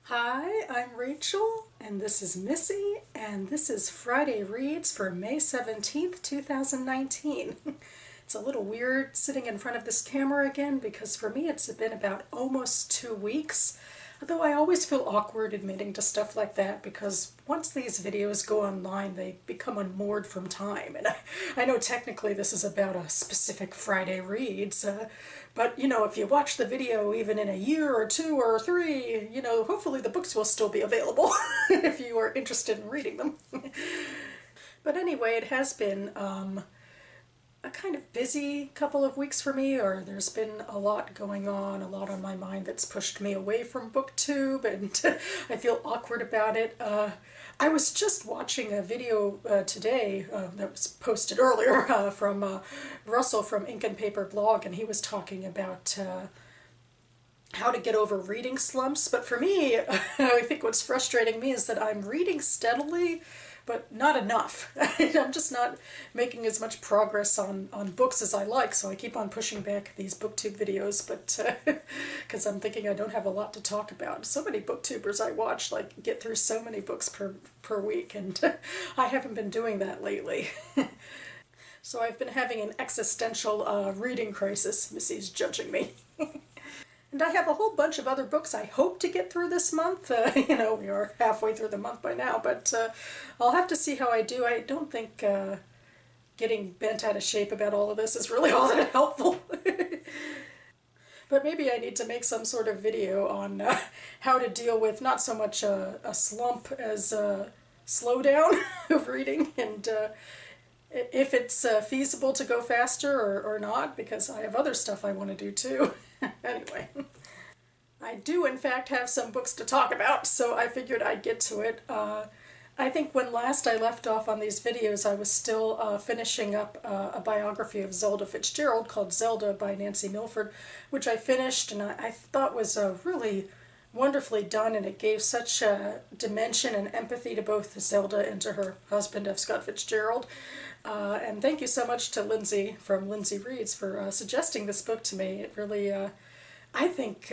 Hi, I'm Rachel, and this is Missy, and this is Friday Reads for May 17th, 2019. It's a little weird sitting in front of this camera again because for me it's been about almost 2 weeks, although I always feel awkward admitting to stuff like that because once these videos go online they become unmoored from time, and I know technically this is about a specific Friday Reads, but you know, if you watch the video even in a year or 2 or 3, you know, hopefully the books will still be available if you are interested in reading them. But anyway, it has been a kind of busy couple of weeks for me, or there's been a lot going on, a lot on my mind that's pushed me away from BookTube, and I feel awkward about it. I was just watching a video today that was posted earlier from Russell from Ink and Paper blog, and he was talking about how to get over reading slumps. But for me, I think what's frustrating me is that I'm reading steadily, but not enough. I'm just not making as much progress on books as I like, so I keep on pushing back these BookTube videos, but because I'm thinking I don't have a lot to talk about. So many BookTubers I watch like get through so many books per week, and I haven't been doing that lately. So I've been having an existential reading crisis. Missy's judging me. And I have a whole bunch of other books I hope to get through this month. You know, we are halfway through the month by now, but I'll have to see how I do. I don't think getting bent out of shape about all of this is really all that helpful. But maybe I need to make some sort of video on how to deal with not so much a slump as a slowdown of reading, and if it's feasible to go faster or not, because I have other stuff I want to do too. Anyway, I do in fact have some books to talk about, so I figured I'd get to it. I think when last I left off on these videos I was still finishing up a biography of Zelda Fitzgerald called ZELDA by Nancy Milford, which I finished and I thought was really wonderfully done, and it gave such dimension and empathy to both Zelda and to her husband, F. Scott Fitzgerald. And thank you so much to Lindsay from Lindsay Reads for suggesting this book to me. It really, I think,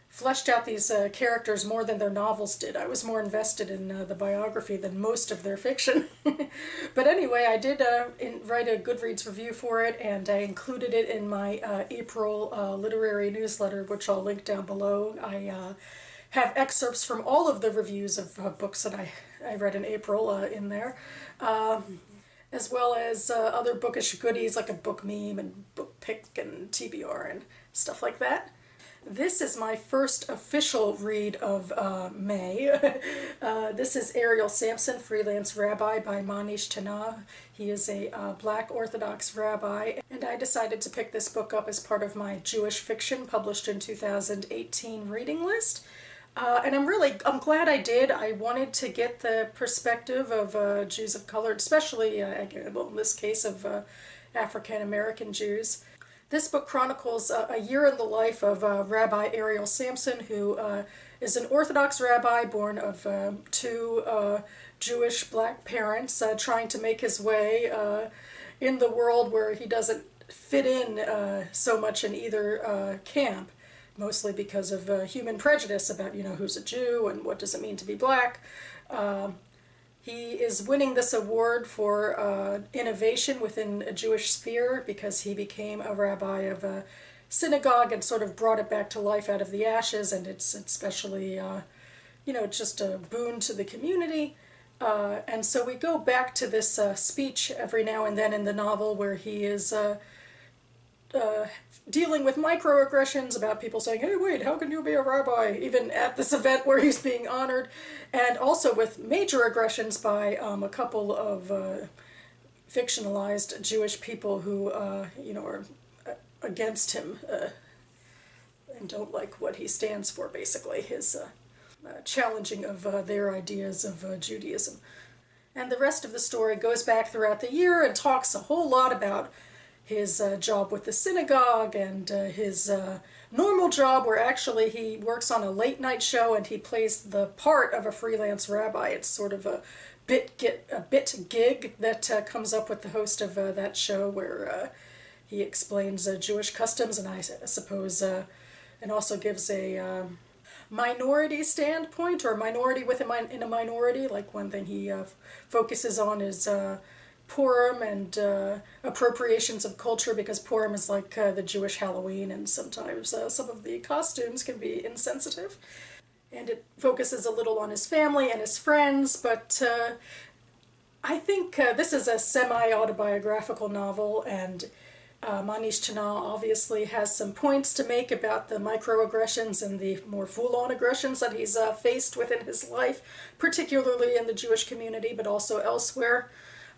fleshed out these characters more than their novels did. I was more invested in the biography than most of their fiction. But anyway, I did write a Goodreads review for it, and I included it in my April literary newsletter, which I'll link down below. I have excerpts from all of the reviews of books that I read in April in there, as well as other bookish goodies like a book meme and book pick and TBR and stuff like that. This is my first official read of May. This is ARIEL SAMSON, Freelance Rabbi by MaNishtana. He is a Black Orthodox rabbi, and I decided to pick this book up as part of my Jewish fiction published in 2018 reading list. And I'm glad I did. I wanted to get the perspective of Jews of color, especially, well, in this case, of African American Jews. This book chronicles a year in the life of Rabbi ARIEL SAMSON, who is an Orthodox rabbi born of two Jewish black parents, trying to make his way in the world where he doesn't fit in so much in either camp, mostly because of human prejudice about, you know, who's a Jew and what does it mean to be black. He is winning this award for innovation within a Jewish sphere because he became a rabbi of a synagogue and sort of brought it back to life out of the ashes, and it's especially, you know, just a boon to the community. And so we go back to this speech every now and then in the novel where he is dealing with microaggressions about people saying, hey, wait, how can you be a rabbi, even at this event where he's being honored, and also with major aggressions by a couple of fictionalized Jewish people who, you know, are against him and don't like what he stands for, basically, his challenging of their ideas of Judaism. And the rest of the story goes back throughout the year and talks a whole lot about his job with the synagogue and his normal job where actually he works on a late night show and he plays the part of a freelance rabbi. It's sort of a bit gig that comes up with the host of that show where he explains Jewish customs and I suppose and also gives a minority standpoint, or minority in a minority. Like one thing he focuses on is Purim and appropriations of culture, because Purim is like the Jewish Halloween, and sometimes some of the costumes can be insensitive. And it focuses a little on his family and his friends, but I think this is a semi-autobiographical novel, and MaNishtana obviously has some points to make about the microaggressions and the more full-on aggressions that he's faced within his life, particularly in the Jewish community, but also elsewhere.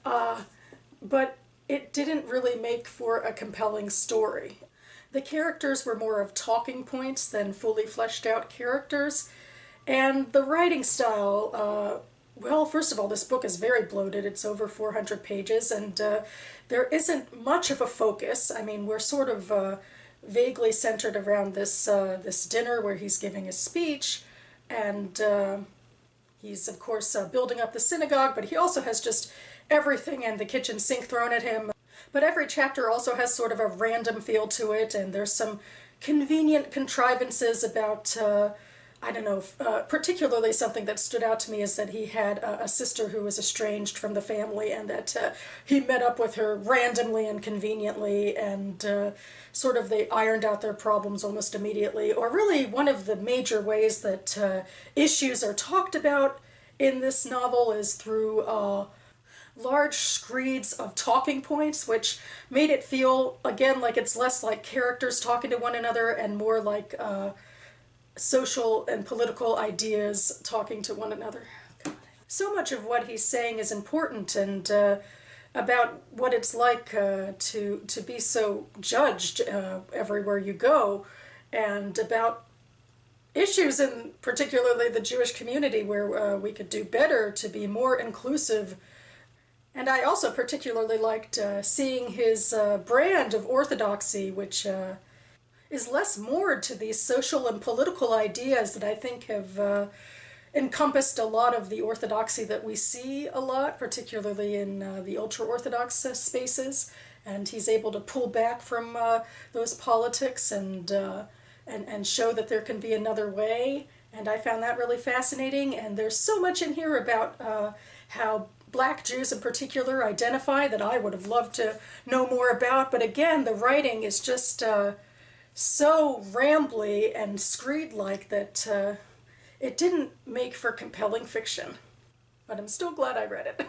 But it didn't really make for a compelling story. The characters were more of talking points than fully fleshed out characters, and the writing style, well, first of all, this book is very bloated. It's over 400 pages, and there isn't much of a focus. I mean, we're sort of vaguely centered around this dinner where he's giving a speech, and he's, of course, building up the synagogue, but he also has just everything and the kitchen sink thrown at him. But every chapter also has sort of a random feel to it, and there's some convenient contrivances about I don't know, particularly something that stood out to me is that he had a sister who was estranged from the family, and that he met up with her randomly and conveniently, and sort of they ironed out their problems almost immediately. Or really, one of the major ways that issues are talked about in this novel is through large screeds of talking points, which made it feel, again, like it's less like characters talking to one another and more like social and political ideas talking to one another. So much of what he's saying is important, and about what it's like to be so judged everywhere you go, and about issues in particularly the Jewish community where we could do better to be more inclusive. And I also particularly liked seeing his brand of orthodoxy, which is less moored to these social and political ideas that I think have encompassed a lot of the orthodoxy that we see a lot, particularly in the ultra-Orthodox spaces. And he's able to pull back from those politics and show that there can be another way. And I found that really fascinating. And there's so much in here about how Black Jews in particular identify that I would have loved to know more about. But again, the writing is just so rambly and screed-like that it didn't make for compelling fiction. But I'm still glad I read it.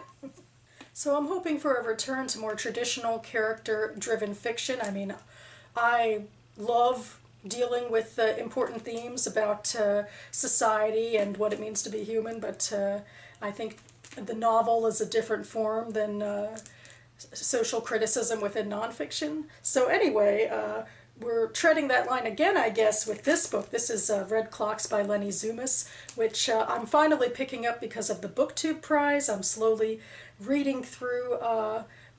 So I'm hoping for a return to more traditional character-driven fiction. I mean, I love dealing with important themes about society and what it means to be human, but I think the novel is a different form than social criticism within nonfiction. So anyway, we're treading that line again, I guess, with this book. This is Red Clocks by Leni Zumas, which I'm finally picking up because of the BookTube prize. I'm slowly reading through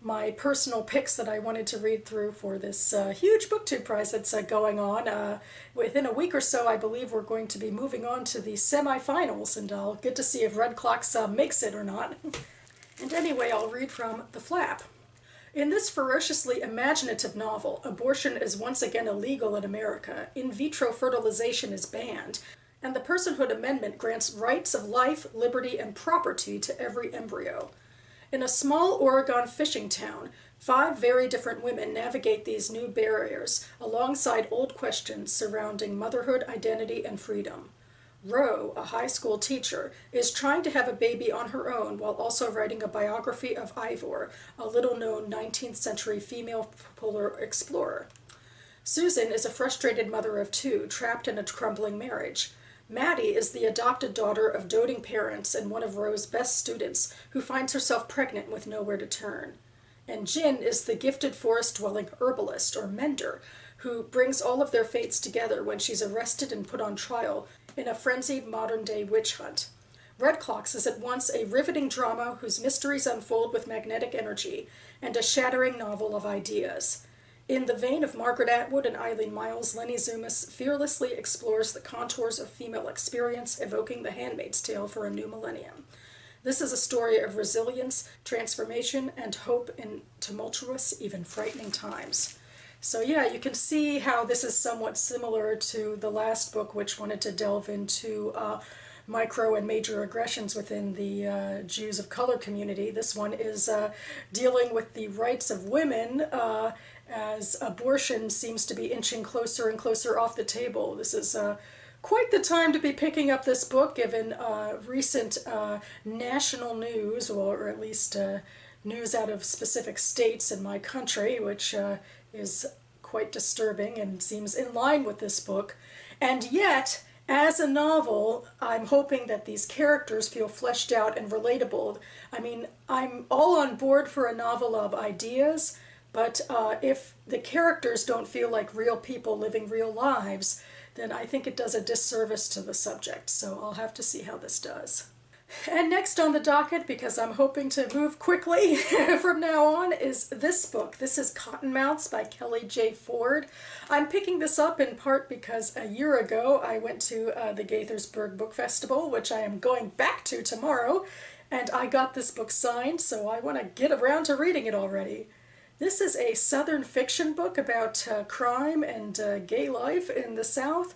my personal picks that I wanted to read through for this huge BookTube prize that's going on. Within a week or so, I believe we're going to be moving on to the semifinals, and I'll get to see if Red Clocks makes it or not. And anyway, I'll read from The Flap. In this ferociously imaginative novel, abortion is once again illegal in America, in vitro fertilization is banned, and the Personhood Amendment grants rights of life, liberty, and property to every embryo. In a small Oregon fishing town, 5 very different women navigate these new barriers alongside old questions surrounding motherhood, identity, and freedom. Roe, a high school teacher, is trying to have a baby on her own while also writing a biography of Ivor, a little-known 19th century female polar explorer. Susan is a frustrated mother of 2, trapped in a crumbling marriage. Maddie is the adopted daughter of doting parents and one of Roe's best students, who finds herself pregnant with nowhere to turn. And Jin is the gifted forest-dwelling herbalist, or mender, who brings all of their fates together when she's arrested and put on trial in a frenzied modern-day witch hunt. Red Clocks is at once a riveting drama whose mysteries unfold with magnetic energy, and a shattering novel of ideas. In the vein of Margaret Atwood and Eileen Myles, Leni Zumas fearlessly explores the contours of female experience, evoking The Handmaid's Tale for a new millennium. This is a story of resilience, transformation, and hope in tumultuous, even frightening times. So yeah, you can see how this is somewhat similar to the last book, which wanted to delve into micro and major aggressions within the Jews of color community. This one is dealing with the rights of women as abortion seems to be inching closer and closer off the table. This is quite the time to be picking up this book, given recent national news, or at least news out of specific states in my country, which is quite disturbing and seems in line with this book. And yet, as a novel, I'm hoping that these characters feel fleshed out and relatable. I mean, I'm all on board for a novel of ideas, but if the characters don't feel like real people living real lives, then I think it does a disservice to the subject. So I'll have to see how this does. And next on the docket, because I'm hoping to move quickly from now on, is this book. This is Cottonmouths by Kelly J. Ford. I'm picking this up in part because a year ago I went to the Gaithersburg Book Festival, which I am going back to tomorrow, and I got this book signed, so I want to get around to reading it already. This is a Southern fiction book about crime and gay life in the South.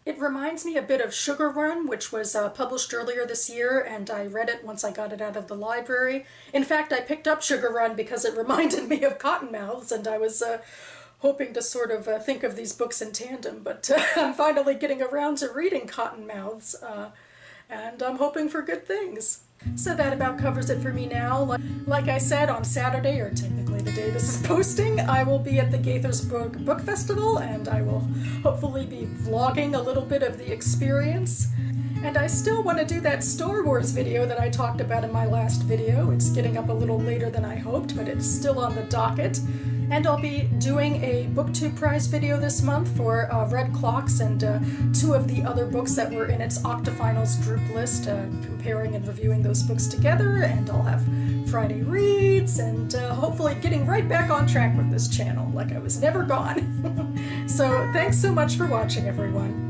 It reminds me a bit of Sugar Run, which was published earlier this year, and I read it once I got it out of the library. In fact, I picked up Sugar Run because it reminded me of Cottonmouths, and I was hoping to sort of think of these books in tandem, but I'm finally getting around to reading Cottonmouths, and I'm hoping for good things. So that about covers it for me now. Like I said, on Saturday, or technically the day this is posting, I will be at the Gaithersburg Book Festival, and I will hopefully be vlogging a little bit of the experience. And I still want to do that Star Wars video that I talked about in my last video. It's getting up a little later than I hoped, but it's still on the docket. And I'll be doing a BookTube prize video this month for Red Clocks and two of the other books that were in its Octafinals group list, comparing and reviewing those books together, and I'll have Friday reads, and hopefully getting right back on track with this channel, like I was never gone. So thanks so much for watching, everyone.